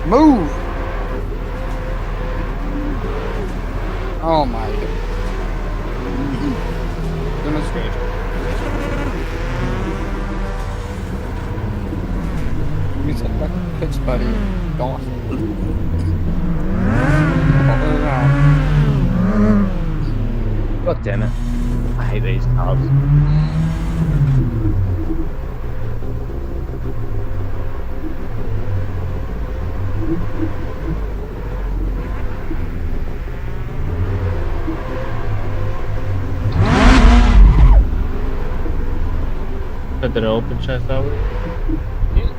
Move! Oh my goodness gracious. You said back to the pitch, buddy. Don't. All around. God damn it. I hate these cars. Did it open chest that way? Yeah.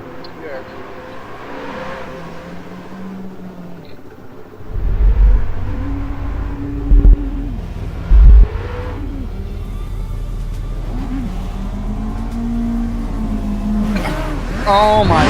Oh my.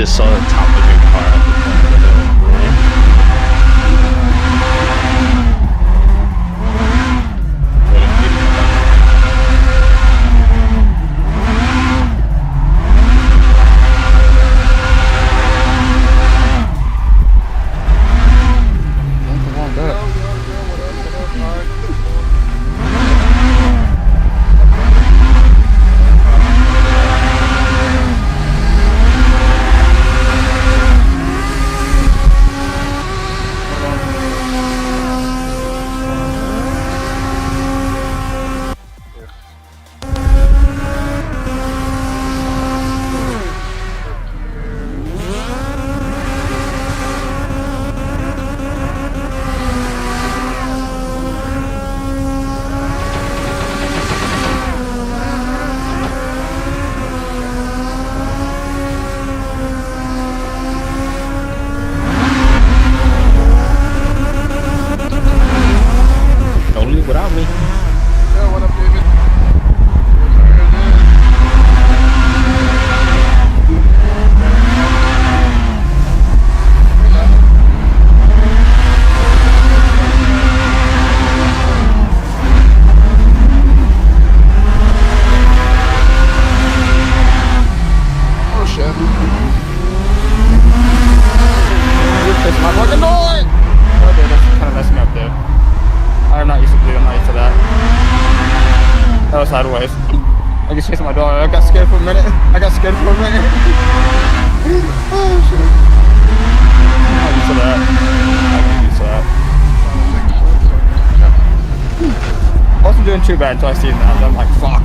just saw the top of your car at the corner of the hill. Without me. Yeah, what up, David? Oh shit. You pissed my fucking noise! Oh dude, that's kind of messing me up, dude. I'm not used to blue, I'm not used to that. That was sideways. I just chased my dog. I got scared for a minute. Oh shit. I'm not used to that. I'm not used to that. I wasn't doing too bad until I see that. I'm like, fuck.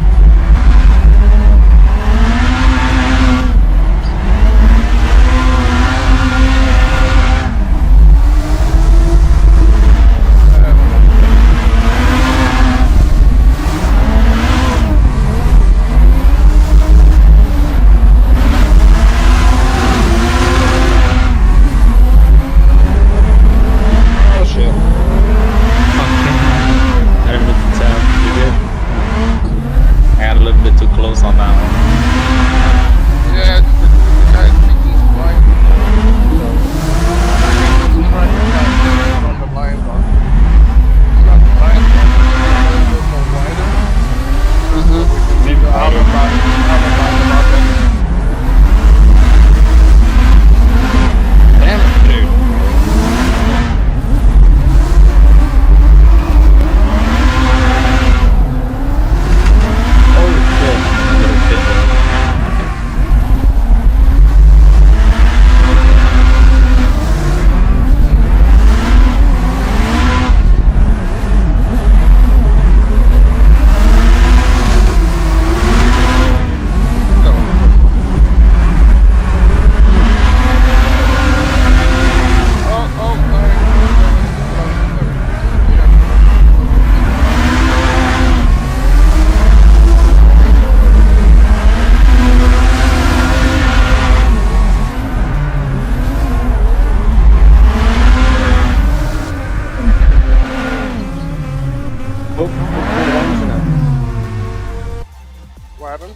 What happened?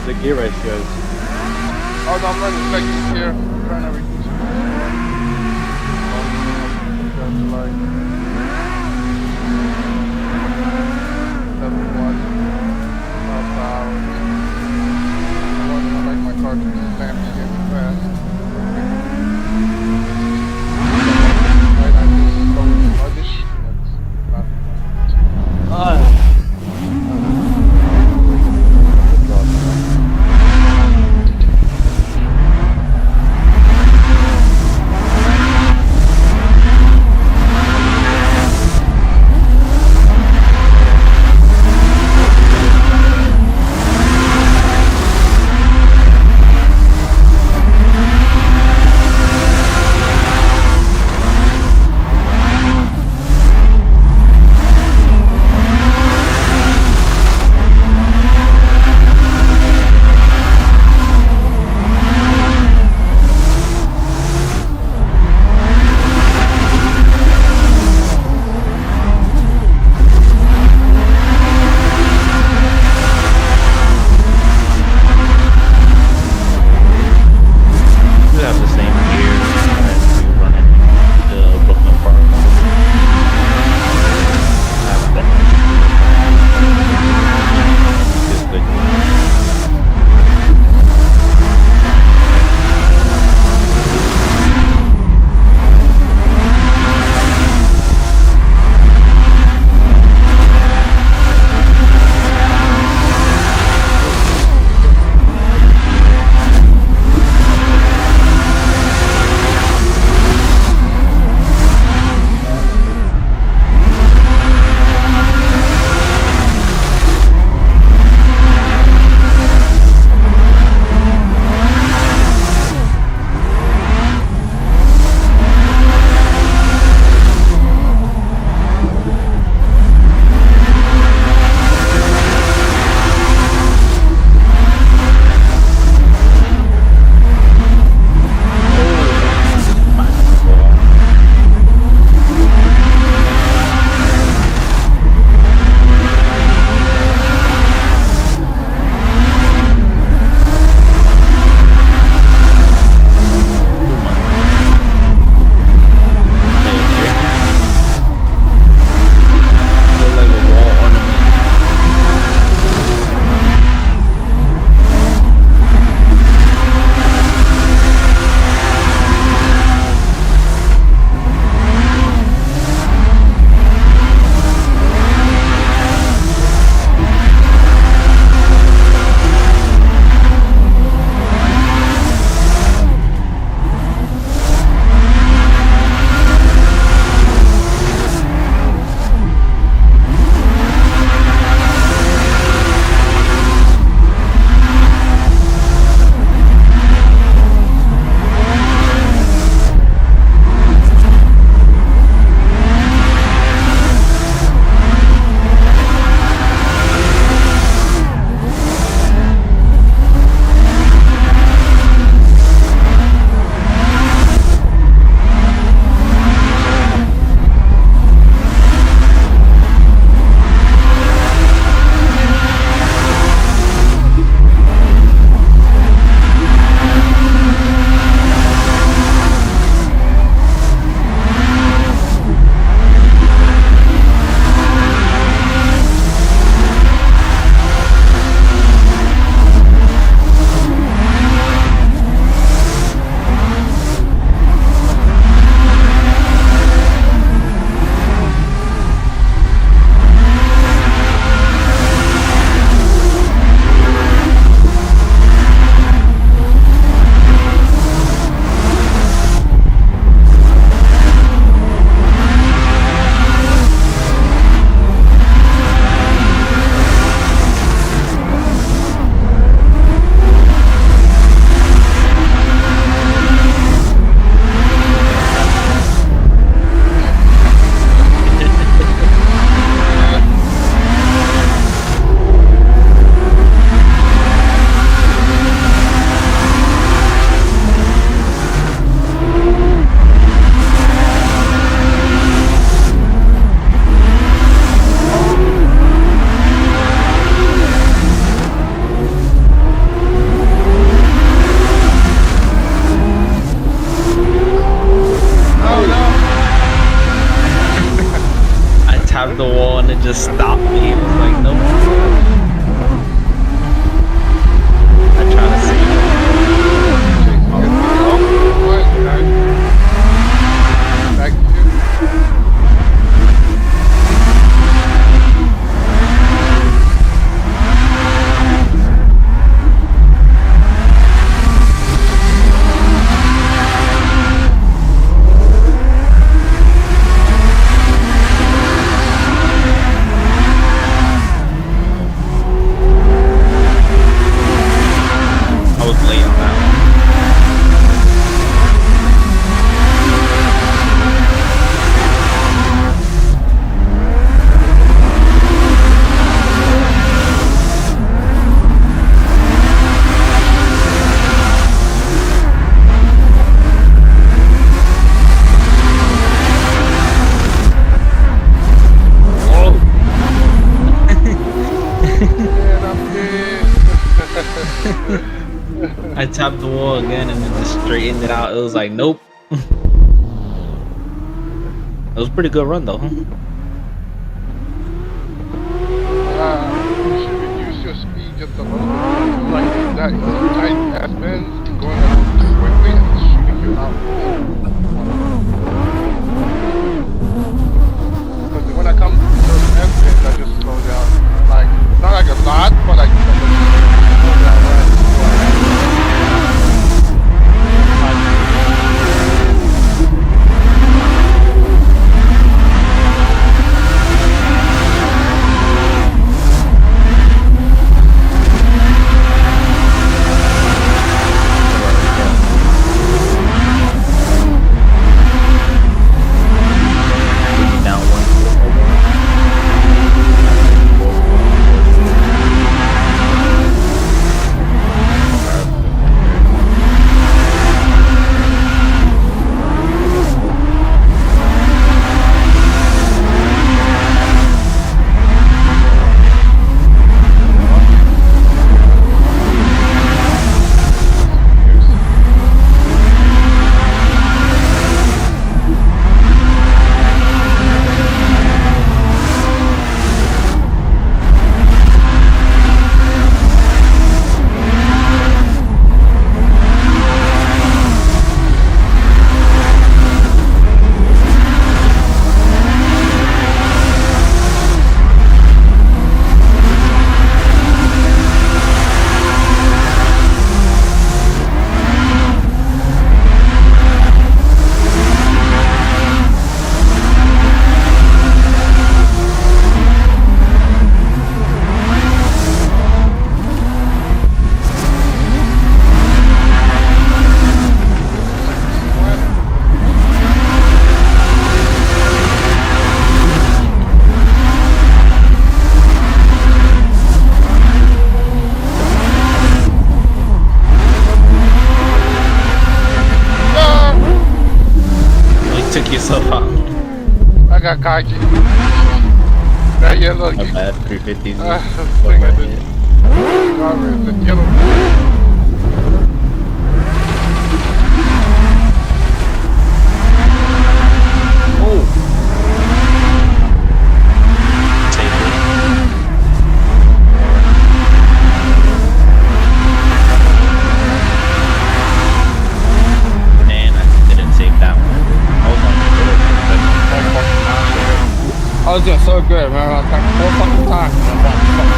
The gear ratios. Oh no, I'm running back here. I'm trying to reduce it. Like 7 I want to like my car to be fast here fast. Right, I just slow and sluggish. That's not. trying to just stop me. It was like, nope. I try to see. Back to you. I was late on that one. And I'm dead. I tapped the wall again and then just straightened it out. It was like, nope. It was a pretty good run though. You should reduce your speed just a little bit. Like that tight ass bends going a little too quickly and shooting you out. Because when I come to those end bends, I just slow down. Like, not like a lot, but like slow down right before I Down one. Took yourself out. I got cocky. Now you're My lucky. bad, 350. Thing I did. The yellow. Oh. Take it. Man, I didn't save that one. I was on I was doing so good, man. I was like 4 fucking times. And I was like, fuck.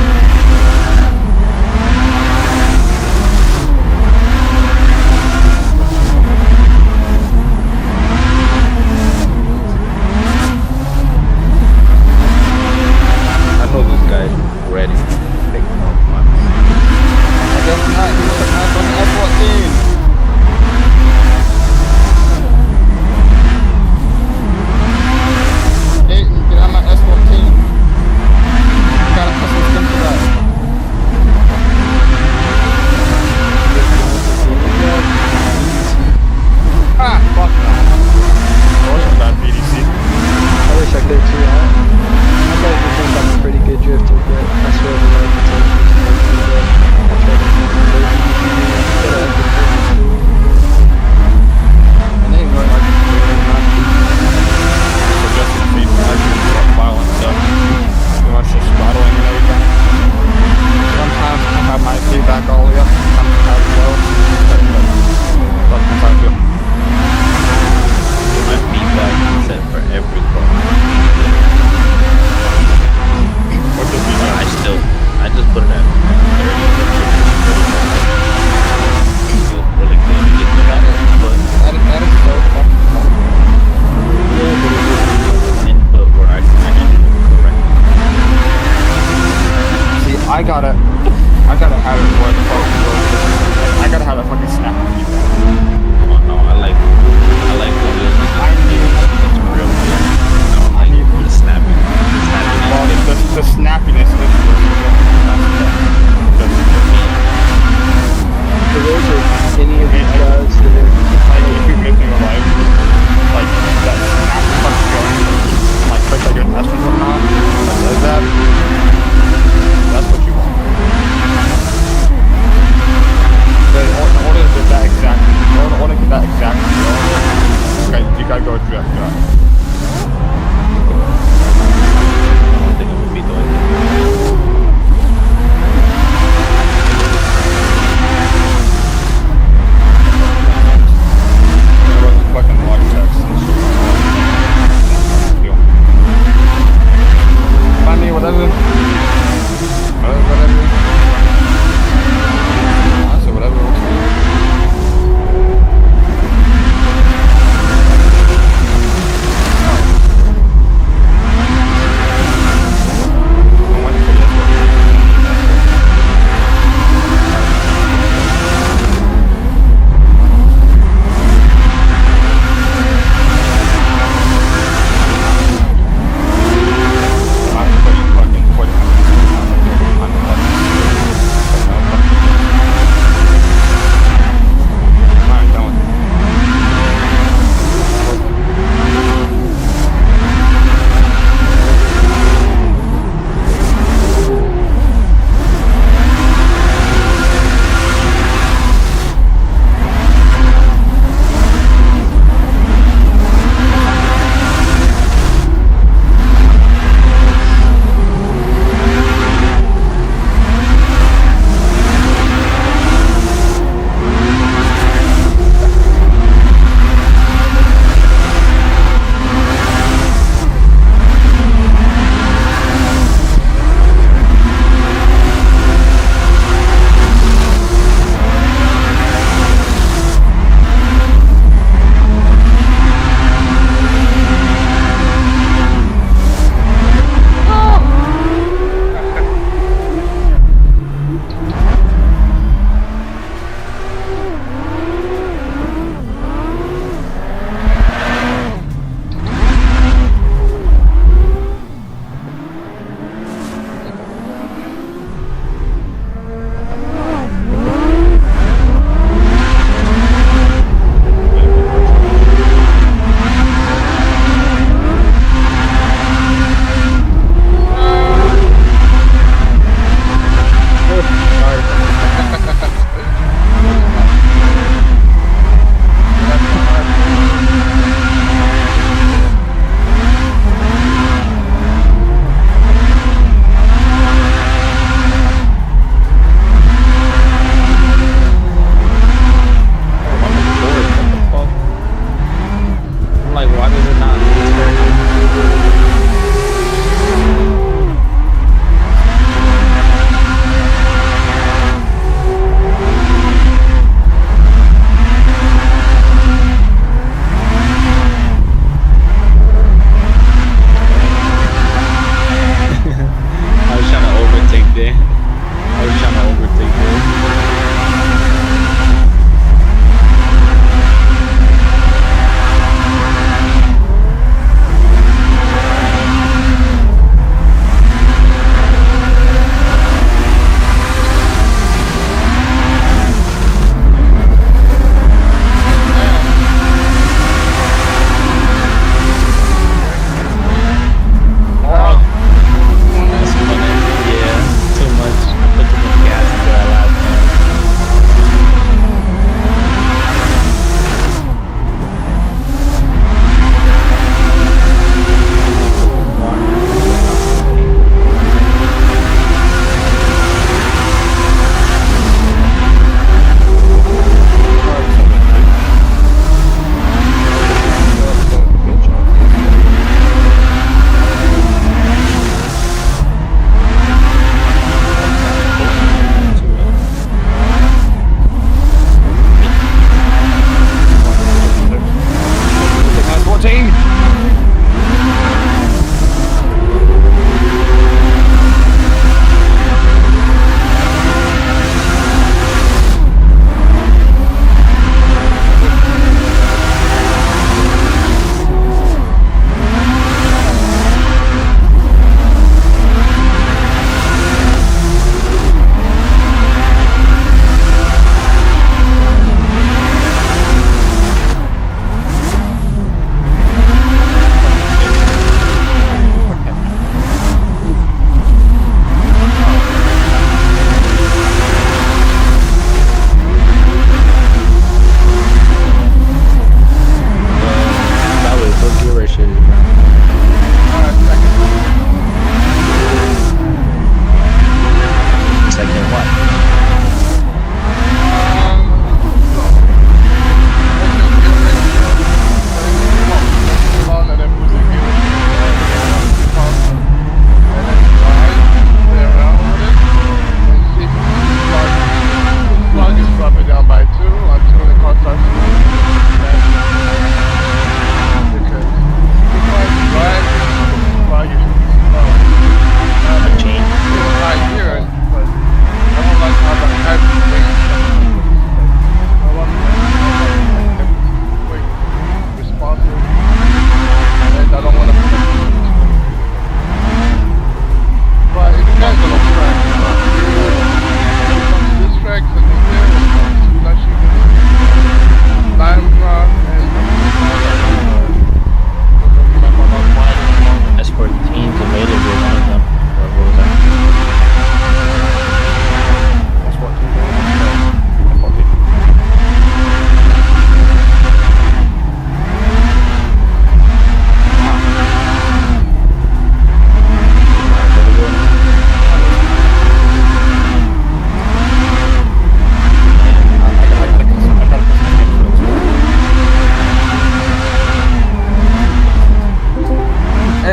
I know this guy's ready. Big mouth. I guess not. He was like, on the F-14. Get out my S14. Got a custom skin for that.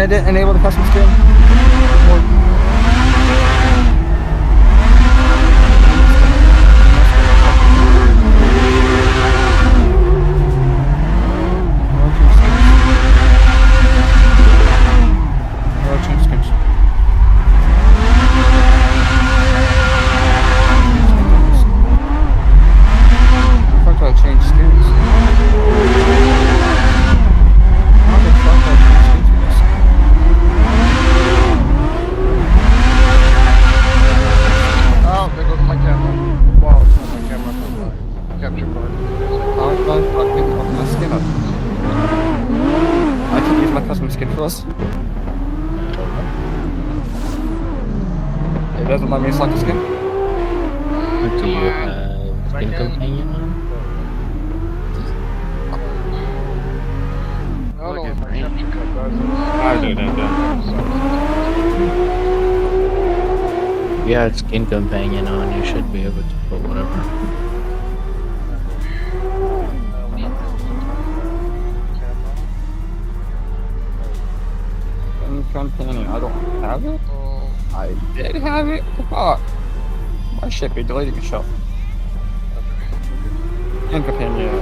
Can I enable the custom skin? Oh, there goes my camera. Wow, it's not my camera from my capture card. I can use my custom skin for this. It doesn't let me select a skin. Do you have skin companion on? I don't know what my capture card does. If you have skin companion on, you should be able to put whatever. Companion, I don't have it. I did have it. Fuck. Why should be deleting itself? And companion.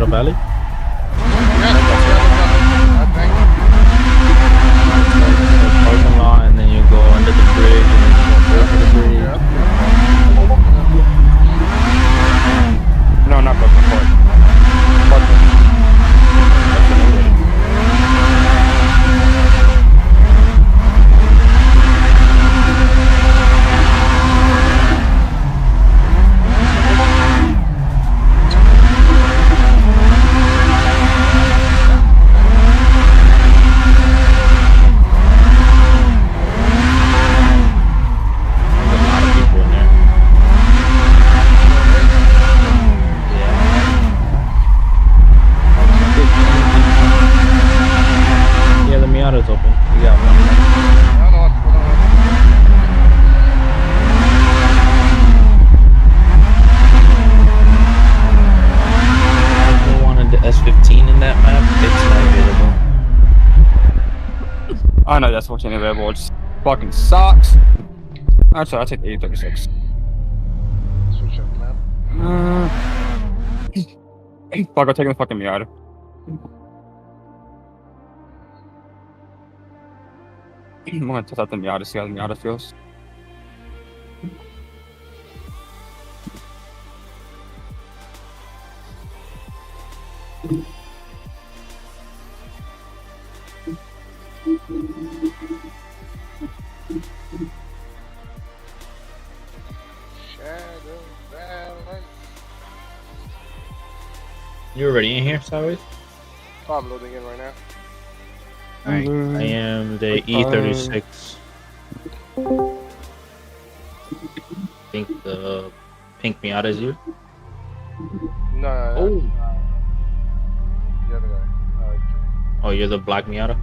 Miata Valley? Yeah, I think. Parking lot, and then you go under the bridge, and then you go over the bridge. Yeah. No, not Brooklyn Park. Brooklyn. There's a lot of people in there. Yeah, the Miata's open. You got one. Hold on. If you wanted the S15 in that map, it's not available. I know that's what's available. It fucking sucks. Actually, I'll take the 836. Switch up map. Fuck, I'm taking the fucking Miata. I'm gonna test out the Miata, see how the Miata feels. Shadow Valley. You already in here, Sideways? Oh, I'm loading in right now. Alright, I am the E36. I think the pink Miata is you. No. Oh. The other guy. Oh, you're the black Miata?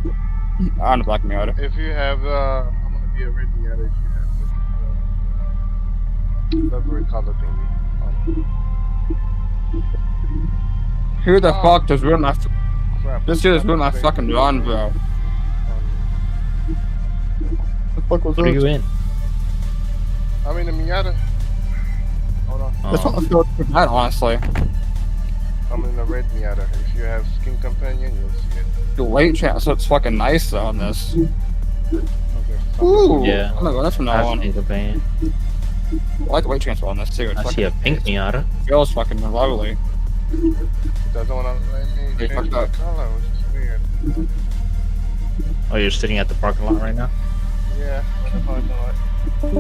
I'm the black Miata. If you have, I'm gonna be a red Miata if you have the livery color thingy on it. Who the Oh. fuck just ruined my... Crap. This dude just ruined my fucking run, bro. The fuck was What are you in? I'm in the Miata. Hold on. This one feels pretty bad, honestly. I'm in the red Miata. If you have skin companion, you'll see it. The weight chance looks fucking nice though on this. Okay. Ooh! Yeah. I'm gonna go, that's from now That's on. I pink van. like the weight transfer on this too. It I see a pink Miata. feels fucking lovely. It doesn't want to let me Hey, change fuck my that. color, which is weird. Oh, you're sitting at the parking lot right now? Yeah, in the parking lot. Oh,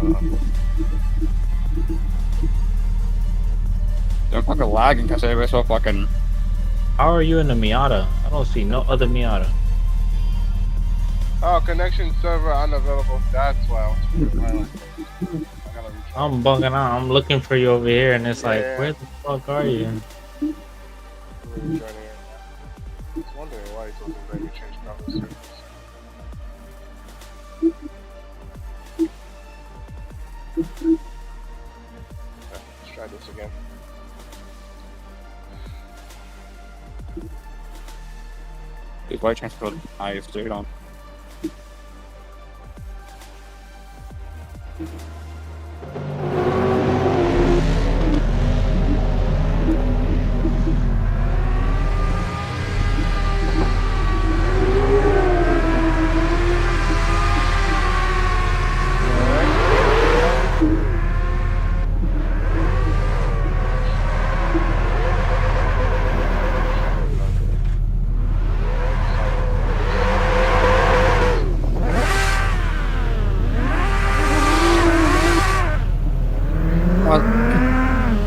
God, They're fucking lagging because everybody's so fucking... How are you in the Miata? I don't see no other Miata. Oh, connection server unavailable. That's why I was I gotta retry. I'm bugging out. I'm looking for you over here, and it's like, Yeah. where the fuck are you? I'm really trying to- I was wondering why it wasn't letting me change color servers. Okay, let's try this again. These weight transfer nice, dude. On.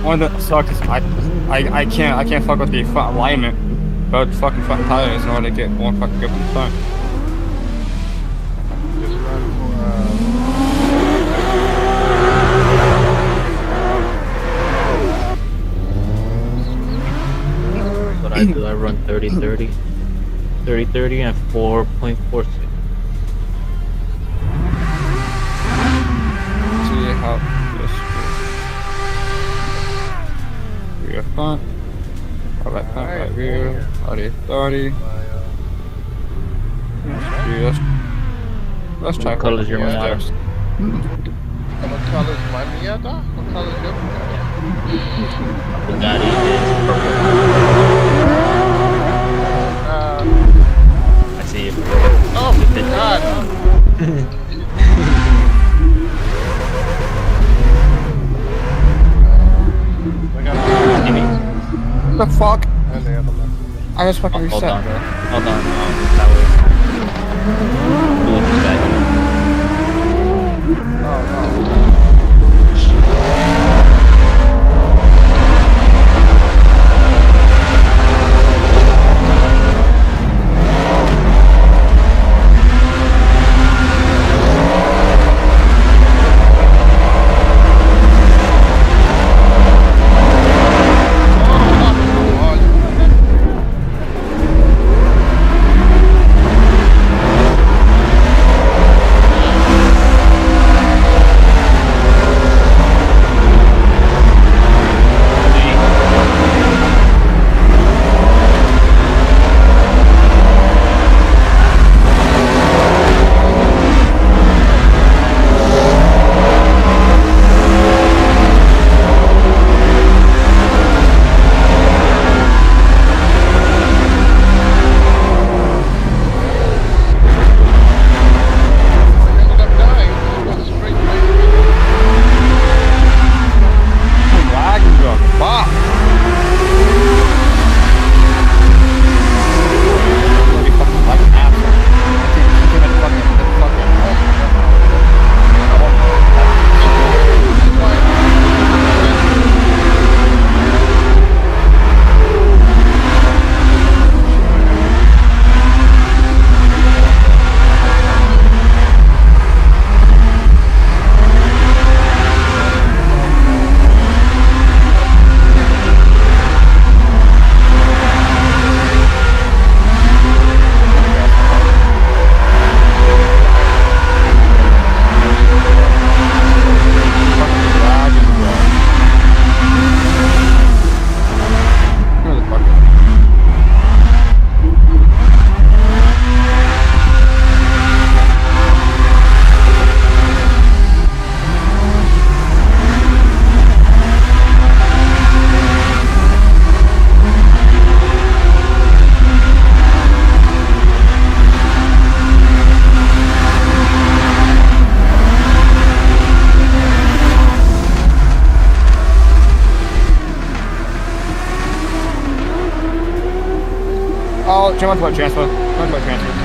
One that sucks is I can't fuck with the front alignment, but fucking front tires in order to get more fucking grip in the front. Just run What I do, I run 30-30. 30-30 and 4.46. See how this rear front, right front, right rear, 30. Let's try. What color is your yeah, Miata? What color is my Miata? What color is your Miata? Bugatti is purple. I see you. Oh, God. I got What the fuck? and the other one. I just fucking Hold reset, on. bro. Hold on. That way. Doing that. Oh, no. Oh, jump onto a transfer. Jump onto a transfer.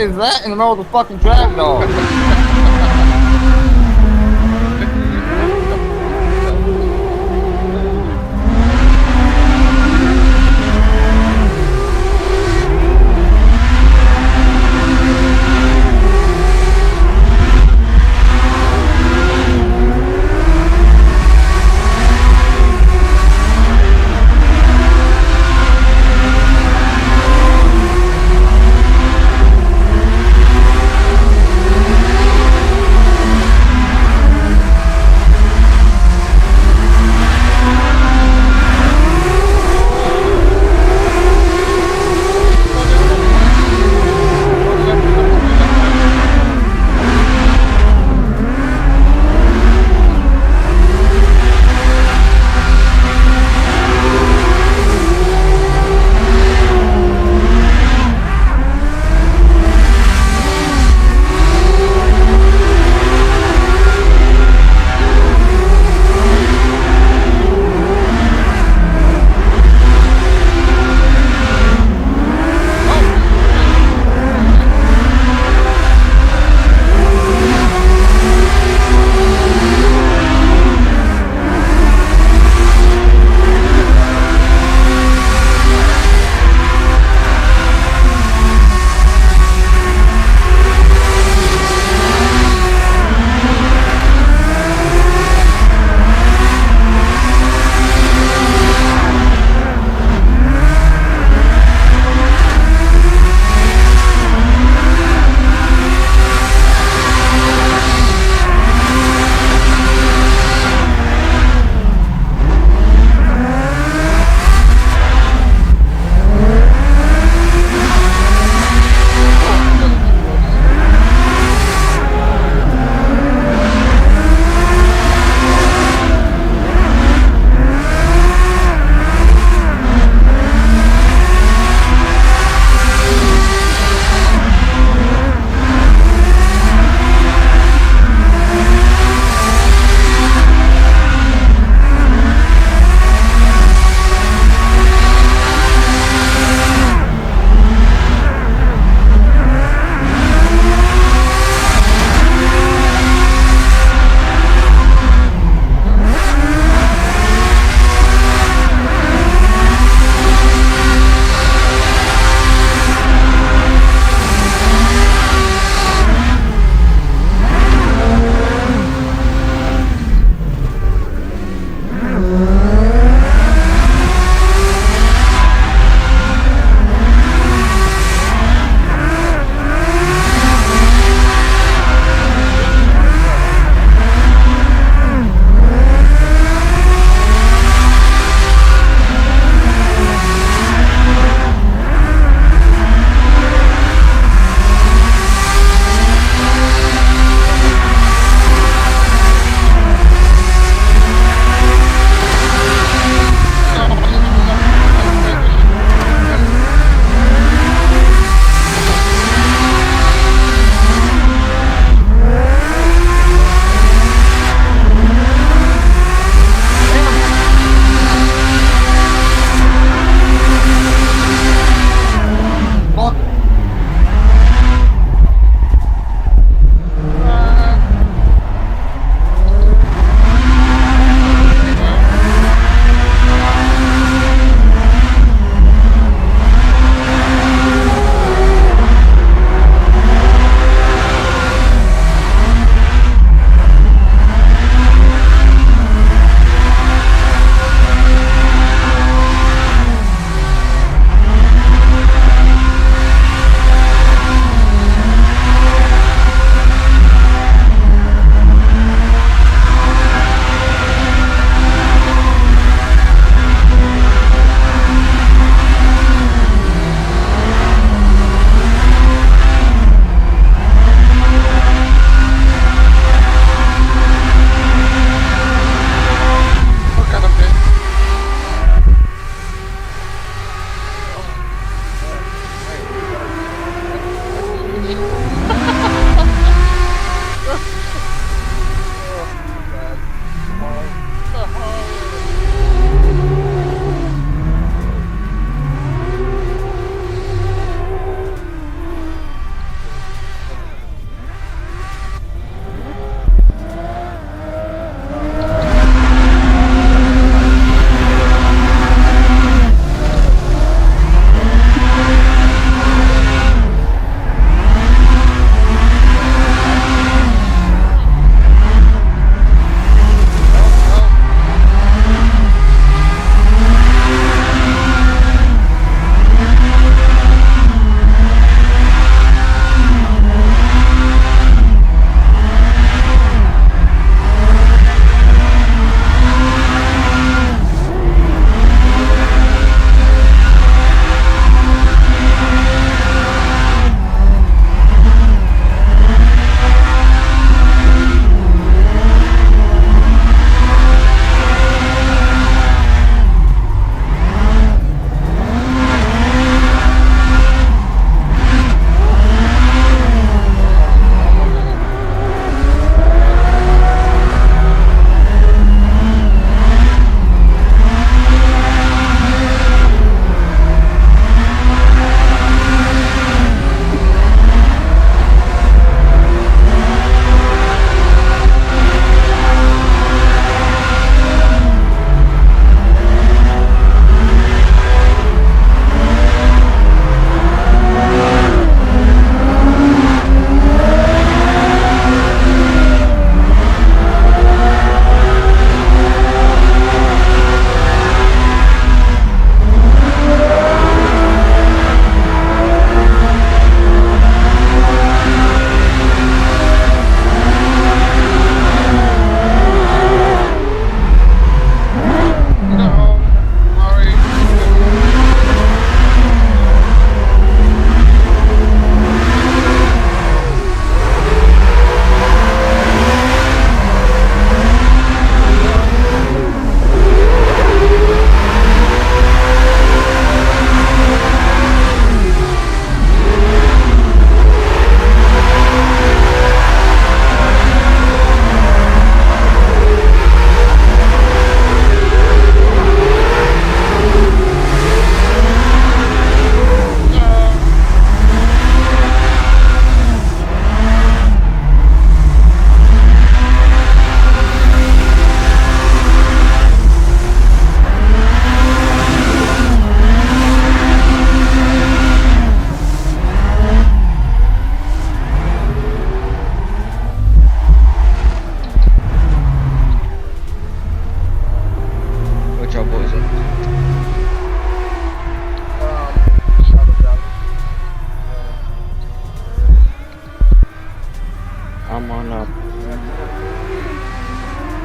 is that in the middle of the fucking track, dog?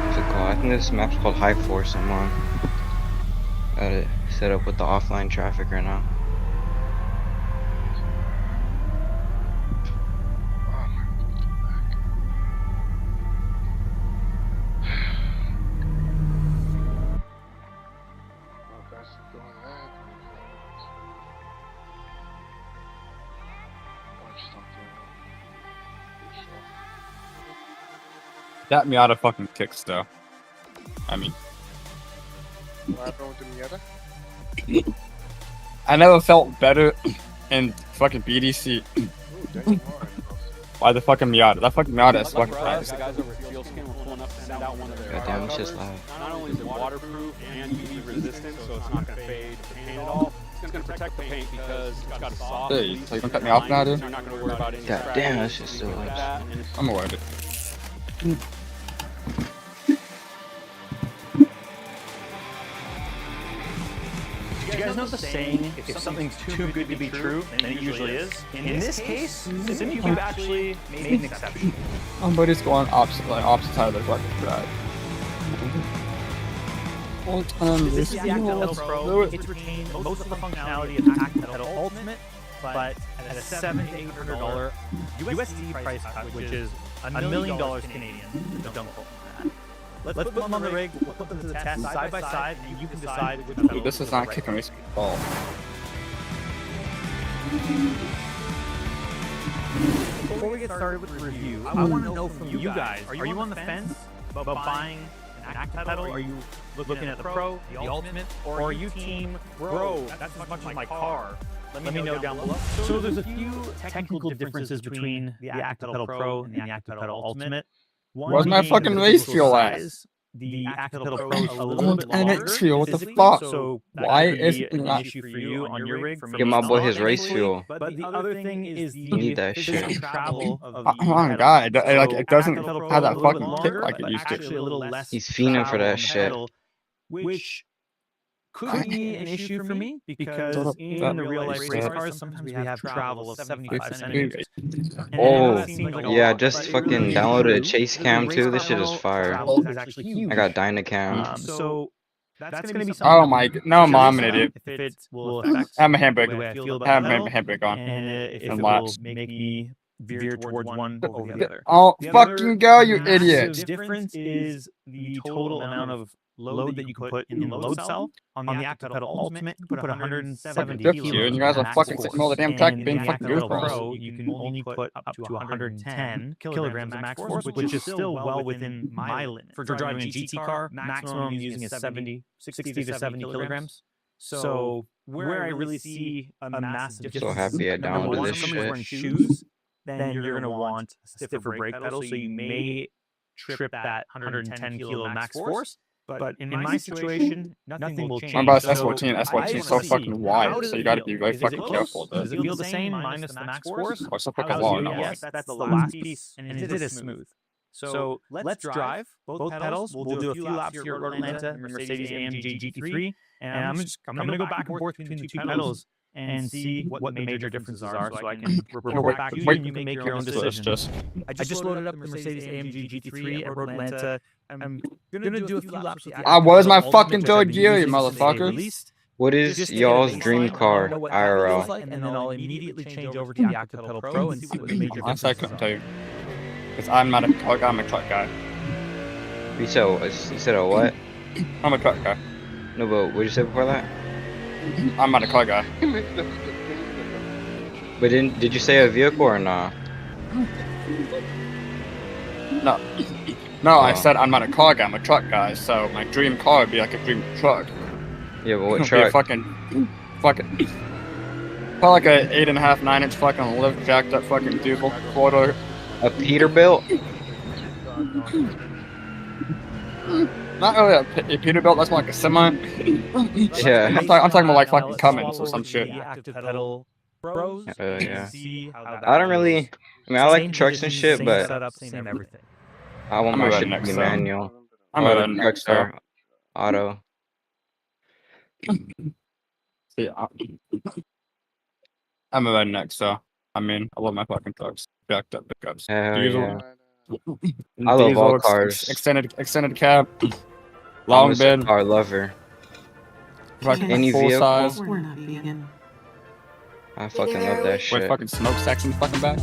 What's it called? I think this map's called High Force. I'm on. Got it set up with the offline traffic right now. That Miata fucking kicks though. I mean, What happened with the Miata? I never felt better in fucking BDC. Ooh, Daniel Warren. Why the fucking Miata? That fucking Miata is fucking The fast. guys over at Fuel Scan were pulling up to send out one of their Goddamn, it's just loud. Not only is it waterproof and UV resistant, so it's not going to fade the paint at all. It's going to protect the paint because it's got a soft. Hey, so you can cut me off now, dude? You're not going to worry about any God scratches damn, or that's just anything so like much. that. And it's I'm aware of it. Do you guys know the saying, if something's too good to be true, then it usually is? In this case, since you've actually made an exception. Somebody's going opposite side of the fucking track. This is the Act Pedal Pro. It's retained most of the functionality of Act Pedal Ultimate, but at a $700 to $800 USD price cut, which is $1 million Canadian. Don't quote me on that. Let's put them on the rig, we'll put them to the test side by side, and you can decide which pedal Dude, this is the not right kicking me one. ball. Before we get started with the review, I want to know from you guys, are you on the fence about buying an Act Pedal? Are you looking at the Pro, the Ultimate, or are you team Bro? That's as much as my car. Let me know down below. So there's a few technical differences between the Act Pedal Pro and the Act Pedal Ultimate. Where's my being fucking the race physical fuel at? size. The Act Pedal Pro is a little bit And longer it's fuel, what the physically, fuck? so that Why could be isn't an that- issue for you on your rig? Give my boy his race fuel. But the other thing is the You need that physical shit. travel of the Oh my pedal. god, like it doesn't Act Pedal have Pro that a little fucking bit kick longer, like it but used to. actually a little less He's fiending for travel that on the shit. pedal, which could be an issue for me because in the real life race cars sometimes we have travel of 75 centimeters. Oh, yeah, just fucking downloaded a chase cam too. This shit is fire. Is actually huge. I got Dynacam. So that's going to be something. Oh my god, no, mom, an idiot. If it will affect Have my handbrake. the way I feel about Have the my pedal, handbrake on. and if it And will laps. make me veer towards one over the other. Oh, The fucking other go, you massive idiot! difference is the total amount of load that you can put in the load cell. On the Act Pedal Ultimate, you can put 170 Fuck kilos. you, and you guys are max fucking force. sitting all the damn track And being in the fucking Act Pedal goofballs. Pro, you can only put up to 110 kilograms of max force, which is still well within my limit. For driving a GT car, maximum I'm using is 60 to 70 kilograms. So where I really see a massive difference. So happy I Number downloaded one, this if somebody's shit. wearing shoes, then you're going to want a stiffer brake pedal, so you may trip that 110 kilo max force. But in my situation, nothing will change. My boss So S14, S14 is so see, fucking how wide, does so it you gotta feel? be very Is it fucking close? careful with Does this. it feel the same minus the max force? Or so fucking How's long it? now. Yes, that's the last piece, and it is smooth. So let's drive both pedals. We'll do a few laps here at Atlanta in the Mercedes-AMG GT3, and I'm going to go back and forth between the two pedals and see what the major differences are, so I can report back to you, and you can make your own So it's decision. just I just loaded up the Mercedes-AMG GT3 at Atlanta. I'm gonna do a few laps with the where's my Ultimate, fucking which I've third been gear, you using since they motherfucker? released. What Just is to get a y'all's baseline, dream I wanna car know what that feels IRL? like, and then I'll immediately change over to the Act Pedal Pro and see what the major honestly, I differences couldn't are. tell you. Because I'm not a car guy, I'm a truck guy. You said a what? I'm a truck guy. No, but what did you say before that? I'm not a car guy. But did you say a vehicle or not? No. No, I Oh. said I'm not a car guy, I'm a truck guy, so my dream car would be like a dream truck. Yeah, but what It'd be a truck? fucking probably like a 8.5, 9-inch fucking lift jacked up fucking dual quarter. A Peterbilt? Not really a Peterbilt, that's more like a semi. Yeah. I'm talking about like fucking Cummins or some shit. The Act Pedal Pros. Yeah. See how that I don't really. feels. I mean, I like Same trucks and positions, shit, same but setup, same everything. I want I'm my a shit to redneck, be so- manual. I'm Or a the redneck, trucks so. are auto. See, I'm a redneck, so I mean, I love my fucking trucks, jacked up pickups. Hell Diesel. yeah. I love all Diesel, cars. extended cab, I'm long a bed, car lover. fucking Any full vehicle? size. We're not vegan. I fucking love that With shit. fucking smokestacks in the fucking back.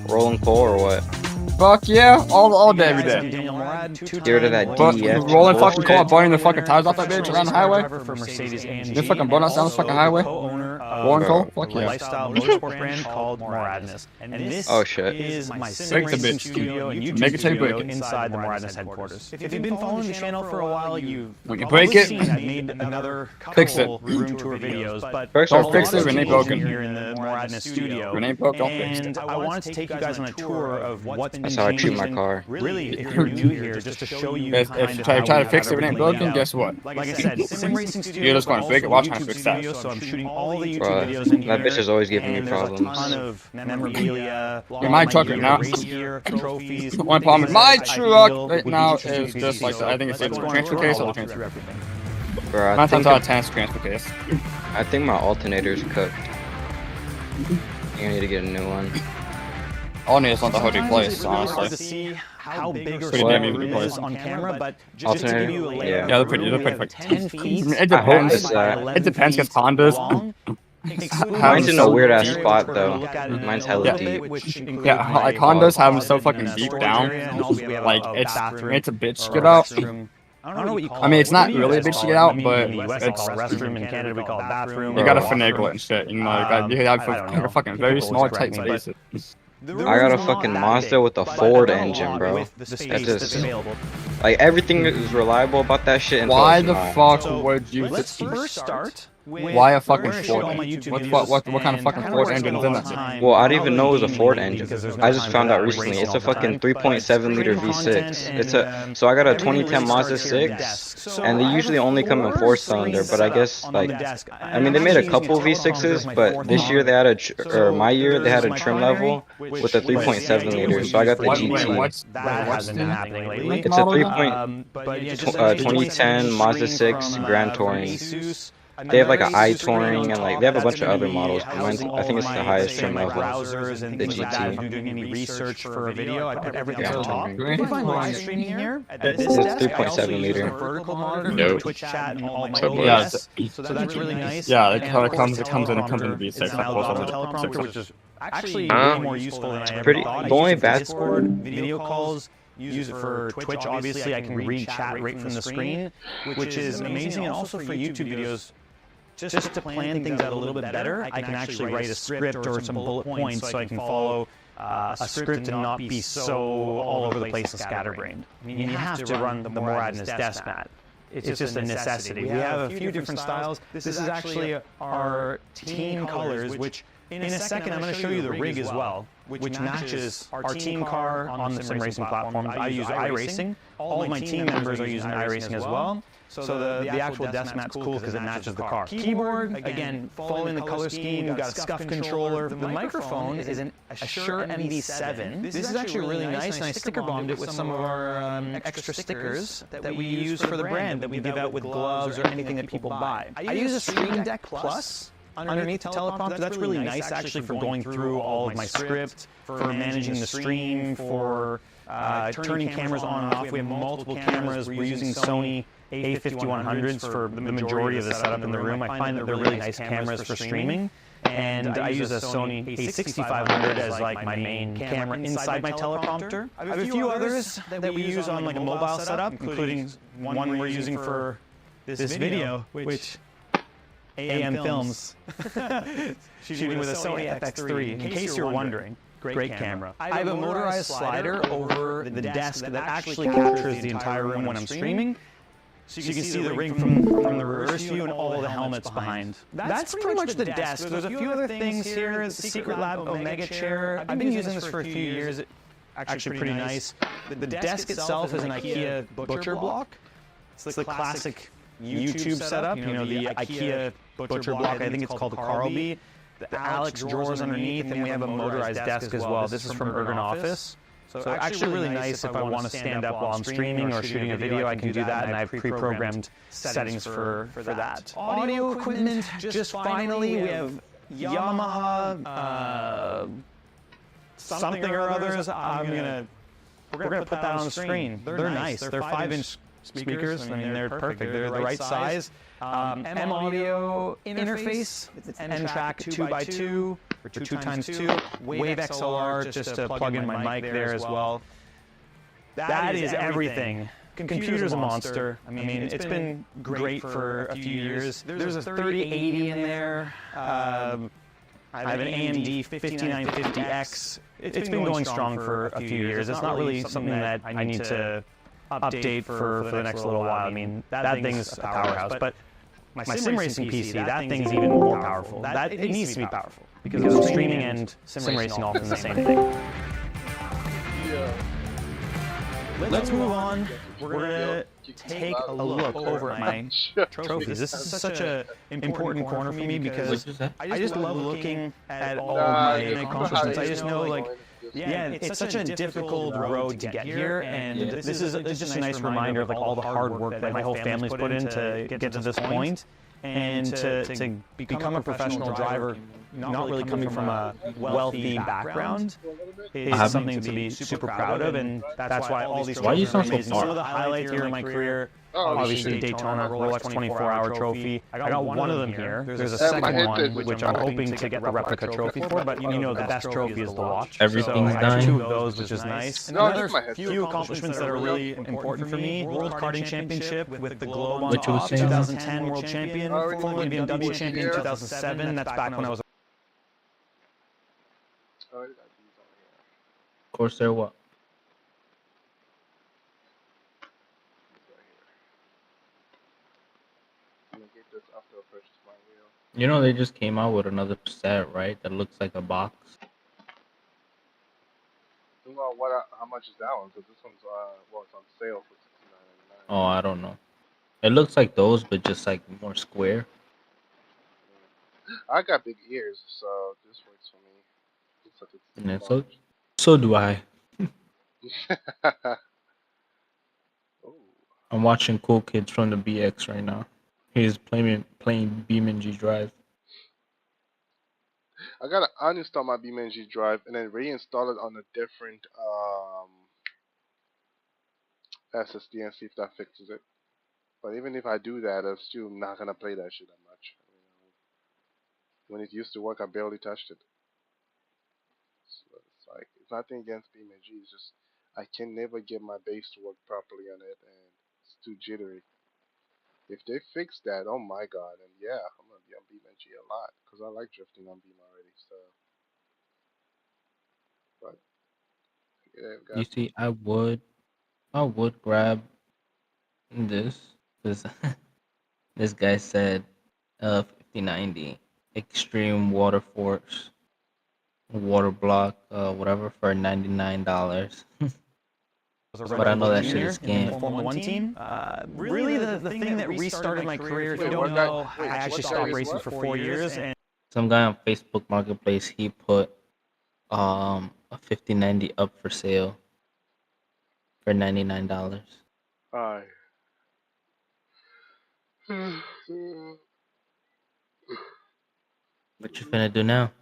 Rolling coal or what? Fuck yeah, all day, every day. Get rid of that But DEF rolling bullshit. fucking coal, burning the fucking tires off that bitch around the highway. You fucking burn us down the fucking highway. Rolling coal, fuck yeah. Lifestyle motorsport brand called Moradness. And this Oh, shit. is my Break the sim bitch. racing studio and YouTube Make it till you studio break it. inside the Moradness headquarters. If you've been following the channel for a while, you've When you break it, seen I've made another fix it. couple room tour videos, but First Don't off, fix it when they broken. here in the Moradness studio. When they broke, don't fix it. And I wanted to take you guys on a tour of what's been That's how I treat my changing. car. Really, if you're new here, just to show you If kind you of try how to we fix have it when it ain't everything laid broken, out. guess what? Like I said, sim racing studio. You're just gonna but break it, also watch how YouTube fix that. studio, so I'm shooting all the YouTube Bruh, videos in here. that bitch is always giving me and there's a problems. ton of memorabilia. Yeah, my truck right now. Race gear, trophies. One problem with things my that I truck feel right would now be interesting is to just see. like So I think it's let's the go on transfer tour. case I'll or the walk you transfer. through everything. Bro, Nine times out of 10 it's transfer case. I think my alternator's cooked. I need to get a new one. All I need is not the whole Sometimes replace, it's really hard to honestly. see how big or Pretty small damn the easy to room replace. is on camera, but just to give Alternator? you a Yeah. layout, Yeah, they're pretty- we they're have pretty 10 feet It I hope depends. it's that. It depends, 'cause Hondas- Mine's in a weird ass area spot we're though. gonna look at in Mine's a hella little deep. bit, which includes Yeah, my like Hondas have them so closet fucking and a deep storage down. area, and also we have Like a it's bathroom a bitch to or get a out. restroom. I don't know what you call I mean, it. it's not What do you really a guys bitch to call get it? out, I mean, but in the US, it's- they call it restroom. In Canada, we call it bathroom. You or gotta washroom. finagle it and shit. You know, like, you have I don't know. fucking very People small, always tight correct me, spaces. I got a fucking Mazda with a Ford engine, bro. That's just- available. Like everything is reliable about that shit until Why it's the not. fuck So, would you? Let's first start. Why a fucking We're gonna show Ford? all my YouTube What videos what kind of and fucking kinda Ford where I engine is spend in a lot that? of time. Well, I didn't even know it was a Gaming Ford lately engine. because there's no I just time found for out that, recently. racing It's all a the fucking time. 3.7 liter Creating V6. content It's a and, so I got a everything 2010 really Mazda starts here at 6, desk. So and they I have usually a only come in 4-cylinder. But I guess on the like desk. I mean they made a couple V6s, but this year they had or my year they had a trim level with a 3.7 liter. So I got the What- GT. wait, what's That what's hasn't been the happening lately. It's a model again? 2010 Mazda 6 Grand Touring. They have like an i-Touring and like they have a bunch of other models. But mine's, I think it's the highest trim level. Browsers and The things like that. GT. If I'm doing any research for a video, I put everything Yeah. on top. Great. If I'm live streaming here at this It's desk, I 3.7 also use liter. a vertical monitor No. for Twitch chat and all my Yeah, OBS. So that's really nice. Yeah, it And kinda of course, comes in the teleprompter V6. is now That's the also teleprompter, which is actually Huh? way more useful than I ever Pretty- thought. I the only use it for bad- Discord, video calls. Use it for Twitch, obviously. I can read chat right from the screen, which is amazing. And also for YouTube videos, just to plan things out a little bit better, I can actually write a script or some bullet points so I can follow a script and not be so all over the place and scatterbrained. I mean, you have to run the Moradness desk mat. It's just a necessity. We have a few different styles. This is actually our team colors, which in a second I'm going to show you the rig as well, which matches our team car on the sim racing platforms. I use iRacing. All of my team members are using iRacing as well. So the actual desk mat's cool because it matches the car. Keyboard, again, following the color scheme. We've got a scuff controller. The microphone is a Shure MD7. This is actually really nice, and I sticker bombed it with some of our extra stickers that we use for the brand that we give out with gloves or anything that people buy. I use a Stream Deck Plus underneath the teleprompter. That's really nice actually for going through all of my script, for managing the stream, for turning cameras on and off. We have multiple cameras. We're using Sony A5100s for the majority of the setup in the room. I find that they're really nice cameras for streaming. And I use a Sony A6500 as like my main camera inside my teleprompter. I have a few others that we use on like a mobile setup, including one we're using for this video, which AM Films, shooting with a Sony FX3. In case you're wondering, great camera. I have a motorized slider over the desk that actually captures the entire room when I'm streaming. So you can see the ring from the reverse view and all the helmets behind. That's pretty much the desk. There's a few other things here. The Secret Lab Omega chair. I've been using this for a few years. Actually pretty nice. The desk itself is an IKEA butcher block. It's the classic YouTube setup. You know, the IKEA butcher block. I think it's called the Carlby. The Alex drawers underneath, and we have a motorized desk as well. This is from Ergon Office. So actually really nice if I want to stand up while I'm streaming or shooting a video, I can do that, and I've pre-programmed settings for that. Audio equipment, just finally, we have Yamaha something or others. We're gonna put that on the screen. They're nice. They're 5-inch speakers. I mean, they're perfect. They're the right size. M audio interface. It's N-track 2x2 or 2x2. Wave XLR just to plug in my mic there as well. That is everything. Computer's a monster. I mean, it's been great for a few years. There's a 3080 in there. I have an AMD 5950X. It's been going strong for a few years. It's not really something that I need to update for the next little while. I mean, that thing's a powerhouse. But my sim racing PC, that thing's even more powerful. It needs to be powerful because streaming and sim racing all from the same thing. Yeah. Let's move on. We're gonna take a look over at my trophies. This is such an important corner for me because I just love looking at all of my accomplishments. I just know, like, yeah, it's such a difficult road to get here, and this is just a nice reminder of like all the hard work that my whole family's put in to get to this point, and to become a professional driver, not really coming from a wealthy background, is something to be super proud of, and that's why all these trophies are amazing. Some of the highlights here in my career, obviously Daytona Rolex 24-hour trophy. I got one of them here. There's a second one, which I'm hoping to get the replica trophy for, but you know the best trophy is the watch. Everything's So I have dying. 2 of those, which is nice. No, Another that's my head. few accomplishments that are really important for me: World Karting Championship with the globe on What you were top, saying? 2010 World Champion, Formula BMW Champion 2007. That's back when I was. Corsair what? You know they just came out with another set, right? That looks like a box. Well, how much is that one? Because this one's well, it's on sale for $69.99. Oh, I don't know. It looks like those, but just like more square. I got big ears, so this works for me. Looks like it's And so do I. Ooh. I'm watching Cool Kids from the BX right now. He's playing BeamNG Drive. I gotta uninstall my BeamNG drive and then reinstall it on a different SSD and see if that fixes it. But even if I do that, I'm still not gonna play that shit that much. When it used to work, I barely touched it. So it's like, it's nothing against BeamNG. It's just I can never get my bass to work properly on it, and it's too jittery. If they fix that, oh my god, and yeah, I'm gonna be on BeamNG a lot because I like drifting on Beam already. So, but yeah, You see, I would grab this because this guy said 5090 Extreme Water Force water block whatever for $99. But I know that shit is scam. Formula 1 team. Really, the thing that restarted my career, if you don't know, I actually stopped racing for 4 years. And Some guy on Facebook Marketplace, he put a 5090 up for sale for $99. Alright. What you finna do now?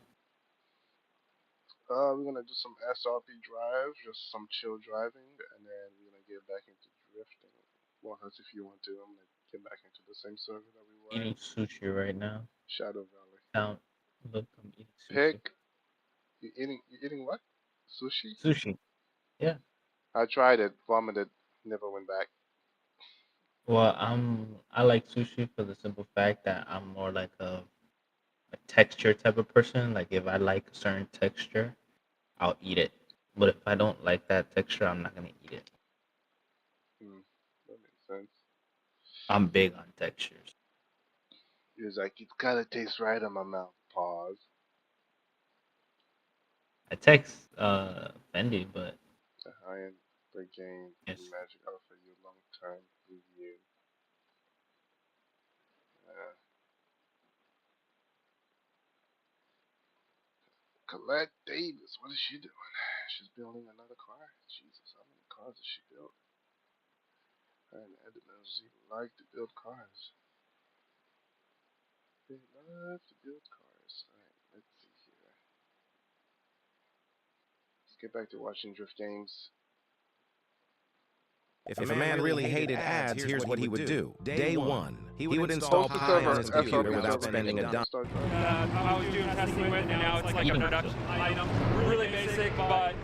We're gonna do some SRP drive, just some chill driving, and then we're gonna get back into drifting. Well, that's if you want to. I'm gonna get back into the same server that we were Eating in, sushi right now. Shadow Valley. Down. Look, I'm eating sushi. Pick. You eating what? Sushi? Sushi. Yeah. I tried it, vomited, never went back. Well, I like sushi for the simple fact that I'm more like a texture type of person. Like if I like a certain texture, I'll eat it. But if I don't like that texture, I'm not gonna eat it. That makes sense. I'm big on textures. He was like, it's gotta taste right in my mouth. Pause. I text Fendi, but The high-end, the game, Yes. the magic offer you long-term review. Colette Davis, what is she doing? She's building another car. Jesus, how many cars does she build? Her and Edmonds like to build cars. They love to build cars. Alright, let's see here. get back to watching drift games. If a man really hated ads, here's what he would do. Day 1, he would install Post the Pi server, on his computer SRP without server, spending a dime. start I was doing testing with, and now it's like a production item. Really basic, but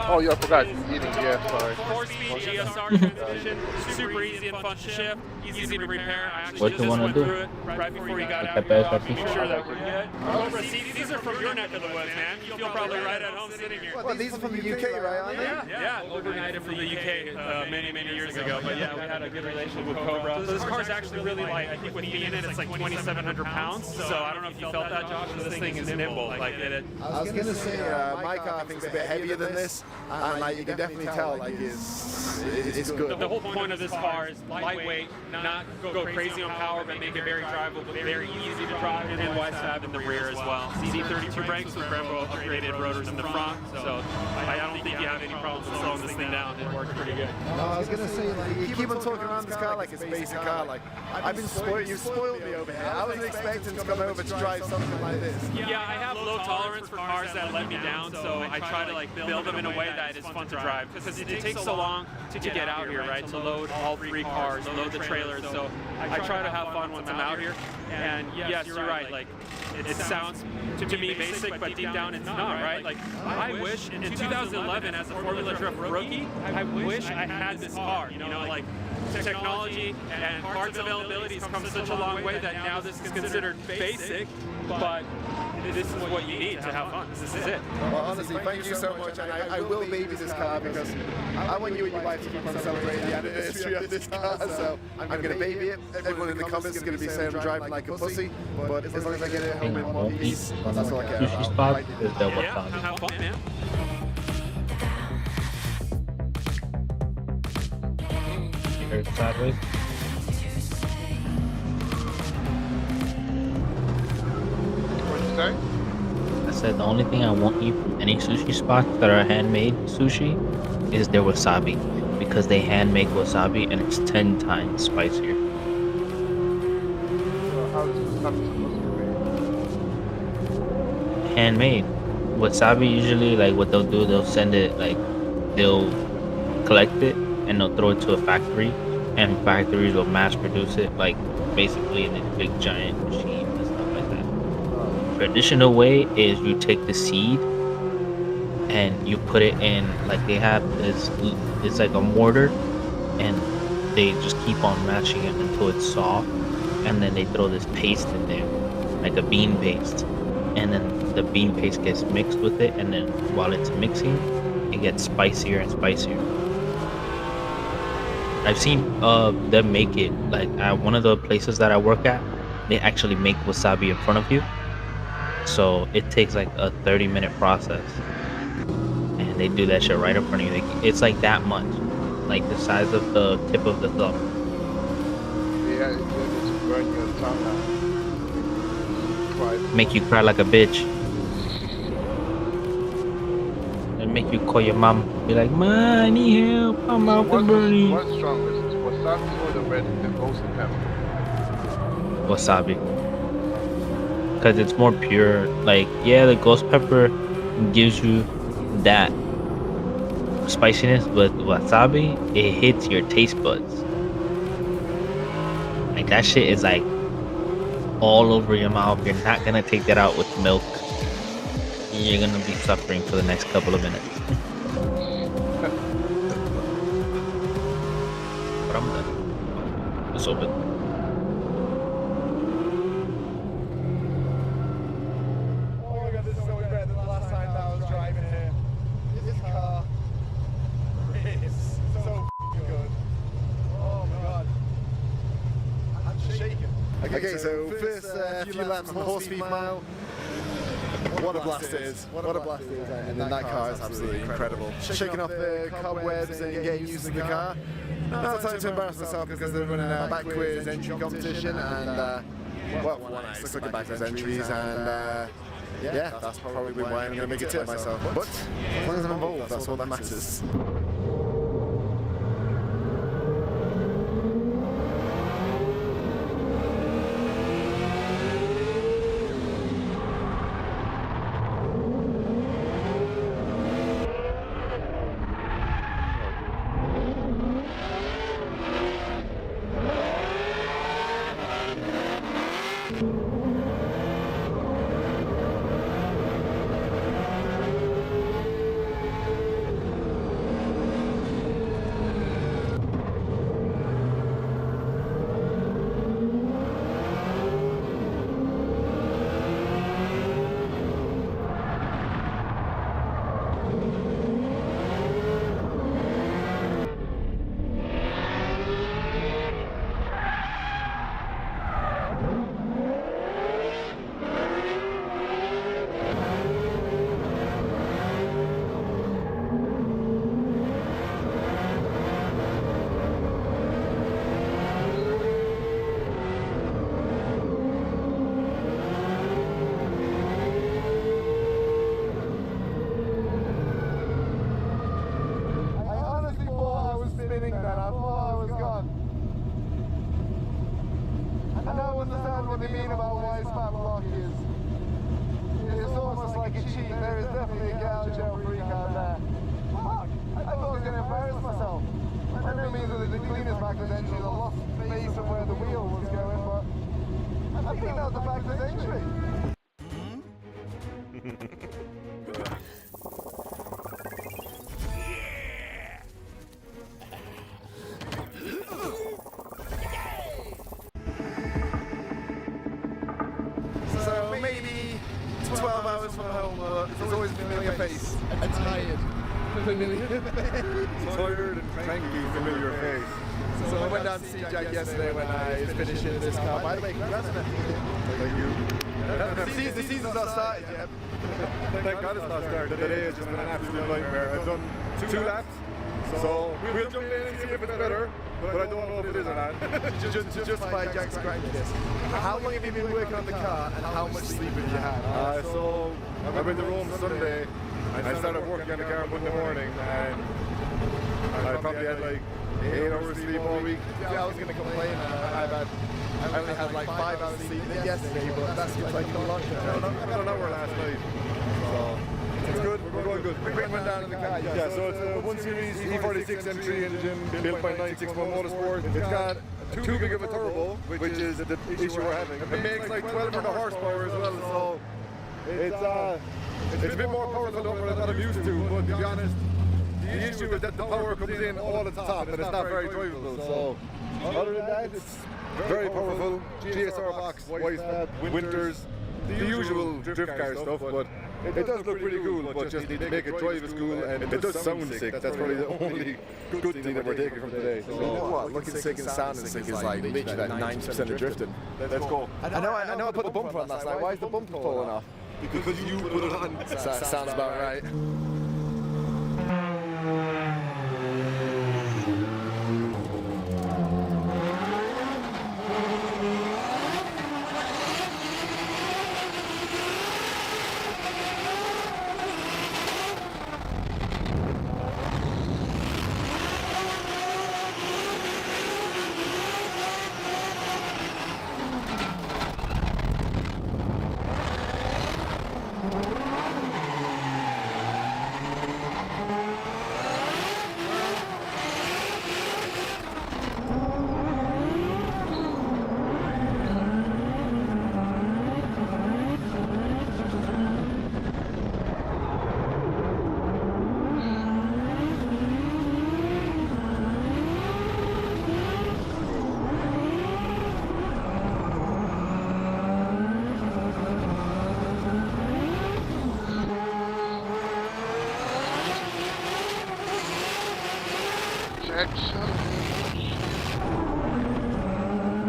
Oh, yeah, I forgot. Eating, yeah, sorry. 4-speed GSR transmission, super easy and fun to shift, easy to repair. I actually What you just wanna went do? through it right before you got out Like here. that Make sure that we're good. Cobra, see, these are from your neck of the woods, man. You feel probably right at home sitting here. Well, these are from the UK, right? Aren't they? Yeah, overnighted from the UK many, many years ago. But yeah, we had a good relationship with Cobra. So this car's actually really light. I think with me in it, it's like 2,700 pounds. So I don't know if you felt that, Josh, but this thing is nimble. Like it. I was gonna say my car I think is a bit heavier than this, and like you can definitely tell like it's good. The whole point of this car is lightweight, not go crazy on power, but make it very drivable, very easy to drive, and wide stab in the rear as well. CD32 brakes with Brembo upgraded rotors in the front, so I don't think you have any problems with slowing this thing down. It works pretty good. No, I was gonna say like you keep on talking around this car like it's a basic car. Like I've been spoiled. You spoiled me over here. I wasn't expecting to come over to drive something like this. Yeah, I have low tolerance for cars that let me down, so I try to like build them in a way that is fun to drive, because it takes so long to get out here, right? To load all 3 cars, load the trailers. So I try to have fun once I'm out here. And yes, you're right. Like it sounds to me basic, but deep down it's not, right? Like I wish in 2011 as a Formula Drift rookie, I wish I had this car. You know, like technology and parts availability has come such a long way that now this is considered basic, but this is what you need to have fun. This is it. Well, honestly, thank you so much, and I will baby this car because I want you and your wife to keep on celebrating the anniversary of this car. So I'm gonna baby it. Everyone in the comments is gonna be saying I'm driving like a pussy, but as long as I get it home in one piece, that's all I care Sushi about. spot is the Yeah, wasabi. have fun, man. Turn sideways. What'd you say? I said the only thing I won't eat from any sushi spots that are handmade sushi is their wasabi, because they hand make wasabi and it's 10 times spicier. So how is this stuff supposed to be? Handmade. Wasabi usually, like what they'll do, they'll send it, like they'll collect it and they'll throw it to a factory, and factories will mass produce it, like basically in a big giant machine and stuff like that. Traditional way is you take the seed and you put it in, like they have this, it's like a mortar, and they just keep on mashing it until it's soft, and then they throw this paste in there, like a bean paste, and then the bean paste gets mixed with it, and then while it's mixing, it gets spicier and spicier. I've seen them make it, like at one of the places that I work at, they actually make wasabi in front of you. So it takes like a 30-minute process, and they do that shit right in front of you. It's like that much, like the size of the tip of the thumb. Yeah, it's burn your tongue out. Make you cry like a bitch. And make you call your mom, be like, "Ma, I need help. I'm out for burning." What's strongest? Wasabi or the ghost pepper? Wasabi, because it's more pure. Like, yeah, the ghost pepper gives you that spiciness, but wasabi, it hits your taste buds. Like that shit is like all over your mouth. You're not gonna take that out with milk. You're gonna be suffering for the next couple of minutes. But I'm done. It's open. Oh my god, this is so much better than the last time that I was driving here. This car is so good. Oh my god. I'm shaking. Okay, so first few laps on the horse speed mile. What a blast it is. What a blast it is. And that car is absolutely incredible. Shaking off the cobwebs and getting used to the car. Now it's time to embarrass myself because they're running a backwards entry competition, and well, let's look at backwards entries, and yeah, that's probably why I'm going to make a tip myself. But as long as I'm involved, that's all that matters. and then I thought I was gone. I now understand what they mean about why smart lock is. It's almost like a cheat. There is definitely a get out of jail free card there. Fuck! I thought I was going to embarrass myself. I know it means that the cleanest backwards entry, the lost space of where the wheel was going, but I think that was the backwards entry. So maybe 12 hours from home, but it's always familiar face. I'm tired. Tired and cranky, familiar face. So I went down to see Jack yesterday when I was finishing this car. By the way, congrats on it. Thank you. The season's not started yet. Thank God it's not started. Today has just been an absolute nightmare. I've done 2 laps, so we'll jump in and see if it's better, but I don't know if it is or not. To justify Jack's crankiness. How long have you been working on the car and how much sleep have you had? So I went to Rome Sunday. I started working on the car Monday morning, and I probably had like 8 hours sleep all week. Yeah, I was going to complain. I only had like 5 hours sleep yesterday, but that's like a lot. I got an hour last night, so it's good. We're going good. The quick rundown of the car. Yeah, so it's a 1 Series E46 M3 engine built by 961 Motorsport. It's got too big of a turbo, which is the issue we're having. It makes like 1,200 horsepower as well, so it's a bit more powerful than what I'm used to, but to be honest, the issue is that the power comes in all at the top and it's not very drivable. So other than that, it's very powerful. GSR box, white pad, winters, the usual drift car stuff, but it does look pretty cool, but just need to make it drive as cool, and it does sound sick. That's probably the only good thing that we're taking from today. You know what? Looking sick and sounding sick is like literally that 9% of drifting. Let's go. I know I put the bumper on last night. Why is the bumper falling off? Because you put it on. Sounds about right.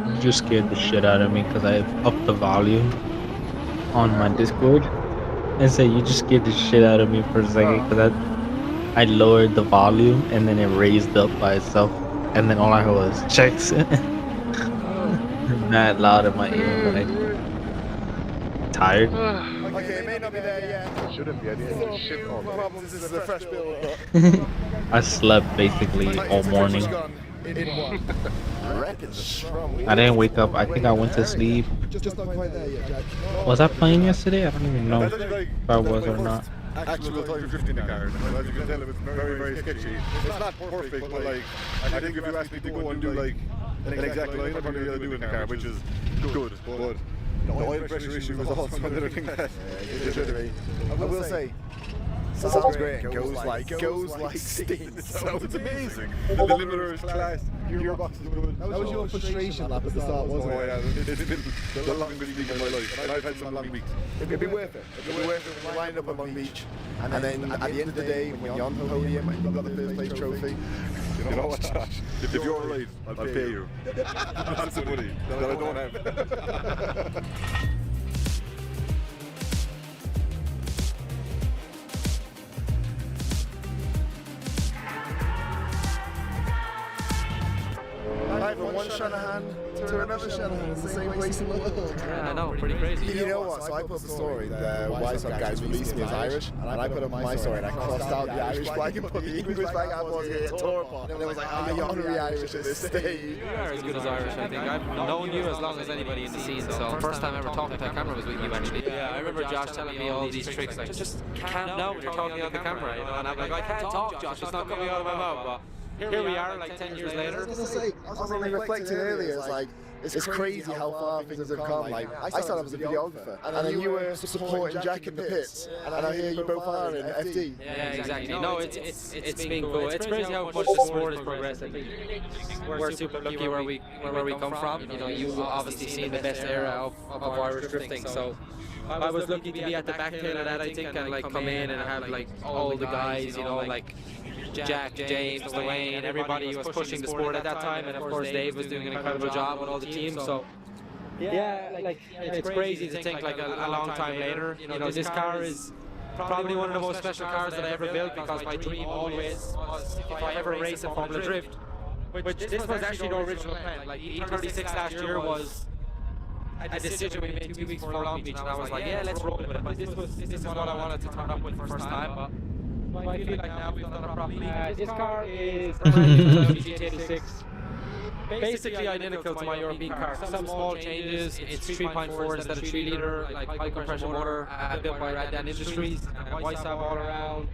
You just scared the shit out of me because I upped the volume on my Discord. And so you just scared the shit out of me for a second because I lowered the volume and then it raised up by itself. And then all I heard was checks. Mad loud in my ear. Like, tired. Okay, it may not be there yet. Shouldn't be. I didn't shit all day. Problems. This is a fresh build. I slept basically all morning. In one. I didn't wake up. I think I went to sleep. Just not quite there yet, Jack. Was I playing yesterday? I don't even know if I was or not. Actual time drifting the car. As you can tell, it's very, very sketchy. It's not perfect, but like, I think if you ask me to go and do like an exact line, I'd probably do it in the car, which is good. But the oil pressure issue is also another thing that I will say, sounds great. Goes like steam. sounds amazing. The limiter is class. Gearbox is good. That was your frustration lap at the start, wasn't Oh it? yeah, it's been the longest week of my life, and I've had some long weeks. It'd be worth it. It'd be worth it when you line up at Long Beach, and then at the end of the day, when you're on the podium and you've got the first place trophy. You know what, Josh? If you're right, I'll pay you. That's the money that I don't have. drive from one Shanahan to another Shanahan. It's the same place in the world. Yeah, I know, pretty crazy. You know what? So I put up a story. The YSOP guys released me as Irish, and I put up my story, and I crossed out the Irish flag and put the English flag. I was going to get tore apart. And it was like, ah, you're honorary Irish at this stage. You are as good as Irish, I think. I've known you as long as anybody in the scene, so first time ever talking to a camera was with you, actually. Yeah, I remember Josh telling me all these tricks, like, just calm down when you're talking on the camera, you know, and I'm like, I can't talk, Josh, it's not coming out of my mouth, but here we are, like 10 years later. I was only reflecting earlier, it's like, it's crazy how far things have come. Like, I started off as a videographer, and then you were supporting Jack in the pits, and I hear you both are in FD. Yeah, exactly. No, it's been cool. It's crazy how much the sport has progressed. I think we're super lucky where we come from. You know, you've obviously seen the best era of Irish drifting, so I was lucky to be at the back tail of that, I think, and like come in and have like all the guys, you know, like Jack, James, Dwayne, everybody was pushing the sport at that time, and of course Dave was doing an incredible job with all the teams. So yeah, like it's crazy to think like a long time later, you know, this car is probably one of the most special cars that I ever built, because my dream always was if I ever race a Formula Drift, which this was actually the original plan. Like E36 last year was a decision we made 2 weeks before Long Beach, and I was like, yeah, let's roll with it. But this is what I wanted to turn up with the first time. But I feel like now we've done it properly. This car is a GT86, basically identical to my European car. Some small changes. It's 3.4 instead of 3 liter, like high compression motor, built by Raddan Industries, YSAB all around.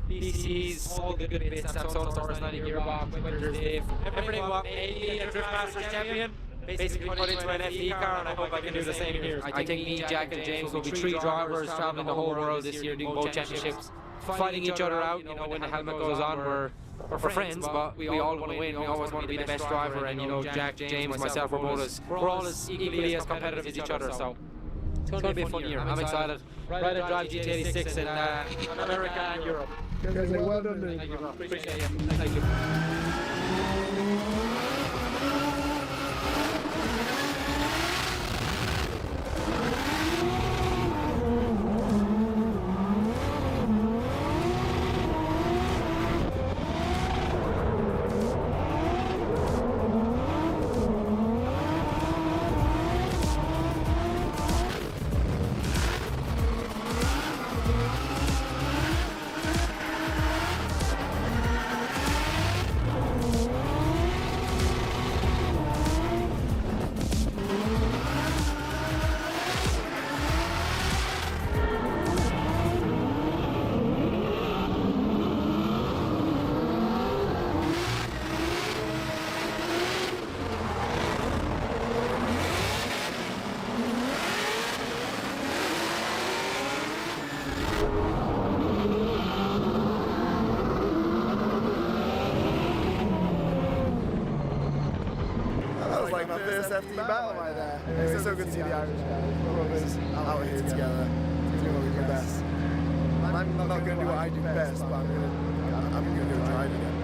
PCs, all the good bits, Samsung Taurus 90 gearbox, Twitter Dave, everything what 80 and Drift Masters champion. Basically put into an FE car, and I hope I can do the same here. I think me, Jack and James will be 3 drivers traveling the whole world this year, doing both championships, fighting each other out. You know, when the helmet goes on, we're friends, but we all want to win. We always want to be the best driver, and you know, Jack, James, myself, we're all as equally as competitive as each other. So it's going to be a fun year. I'm excited. Ride and drive GT86 in America and Europe. Well done, Thank you, bro. Appreciate it. Thank you. My first FD battle right there. It's so good to see the Irish guys, brothers, out here together, doing what we do best. I'm not going to do what I do best, but I'm going to go drive again.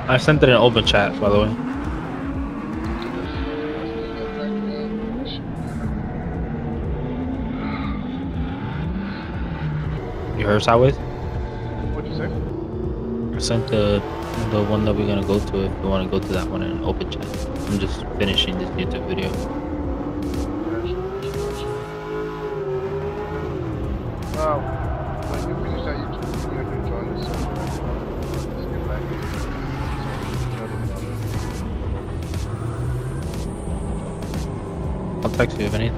I sent it in open chat, by the way. You heard sideways? What'd you say? I sent the one that we're gonna go to if you want to go to that one in open chat. I'm just finishing this YouTube video. Wow. When you finish that YouTube video, you join us. Let's get back into it. text you if anything.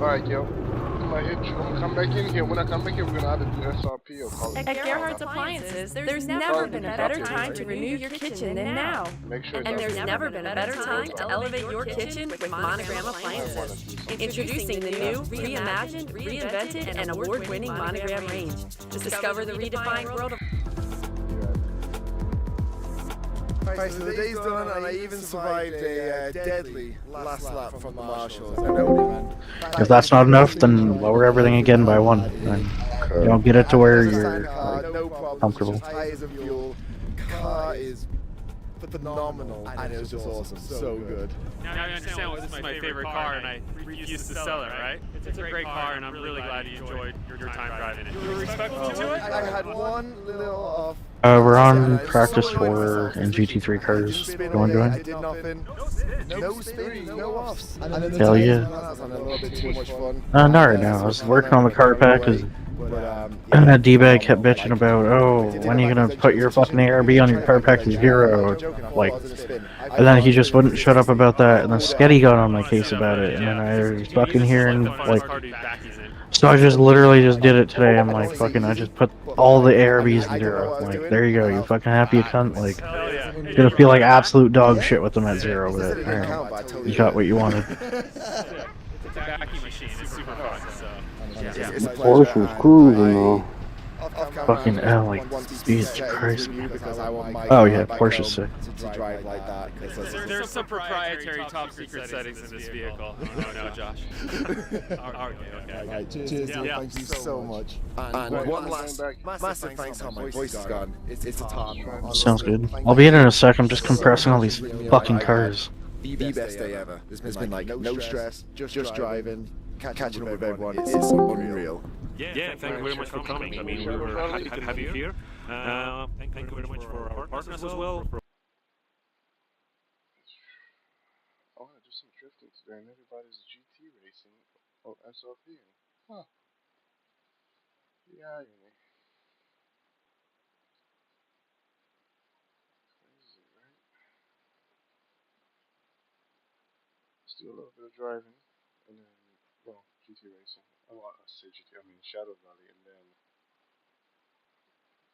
Alright, yo. I'm gonna come back in here. When I come back here, we're gonna either do SRP or call it. At Gerhardt's Appliances, there's never been a better time to renew your kitchen than now. Make sure And there's never been a better time to elevate your kitchen with Monogram Appliances. Introducing the new, reimagined, reinvented, and award-winning Monogram range. Discover the redefined world of... Right, so the day's done, and I even survived a deadly last lap from the marshals. I know what he meant. If that's not enough, then lower everything again by 1. And you know, get it to where you're like, comfortable. Tires and fuel. Car is phenomenal, and it was just awesome. So good. Now you understand why this is my favorite car, and I refuse to sell it, right? It's a great car, and I'm really glad you enjoyed your time driving it. You were respectful to it? I had one little off. We're on practice 4 in GT3 cars. You want to join? I did nothing. No spinning, no offs. Hell yeah. That was a little bit too much fun. Not right now. I was working on the car pack because that D-bag kept bitching about, oh, when are you going to put your fucking ARB on your car pack to 0? Like, and then he just wouldn't shut up about that, and then Sketty got on my case about it, and then I was fucking hearing, like, so I just literally just did it today. I'm like, fucking, I just put all the ARBs in 0. I'm like, there you go, you fucking happy, you cunt. Like, you're gonna feel like absolute dog shit with them at 0, but alright, you got what you wanted. It's a vacuum machine. It's super fun. So. Yeah. Porsche was cruising though. Fucking hell, like, Jesus Christ. Oh yeah, Porsche's sick. There's some proprietary top secret settings in this vehicle. Oh no, Josh. Okay. Cheers, thank you so much. And one last massive thanks how my voice is gone. It's a top. Sounds good. I'll be in a sec. I'm just compressing all these fucking cars. The best day ever. There's been like no stress, just driving, catching up with everyone. It's unreal. Yeah, thank you very much for coming. I mean, we were happy to have you here. Thank you very much for our partners as well. I want to do some drifting today, and everybody's GT racing or SRP. Huh. Yeah, you know. Crazy, right? Let's do a little bit of driving, and then, well, GT racing. Oh, I say GT, I mean Shadow Valley, and then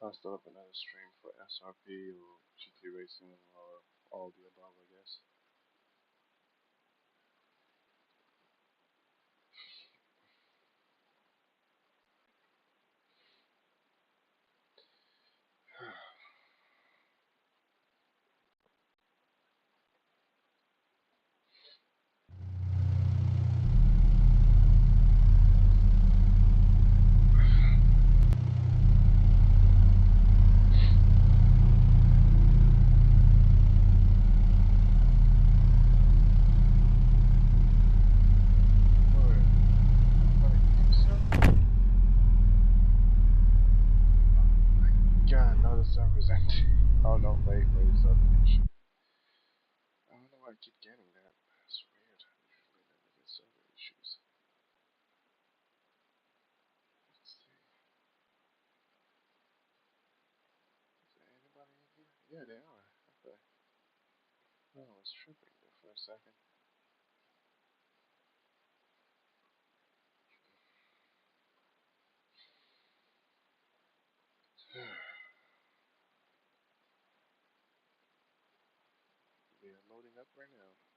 I'll start up another stream for SRP or GT racing or all the above, I guess. Server's empty. Oh no, wait, it's not an issue. I don't know why I keep getting that. That's weird. Usually never get server issues. Let's see. Is there anybody in here? Yeah, they are. Okay. Oh, I was tripping there for a second. Yeah, loading up right now.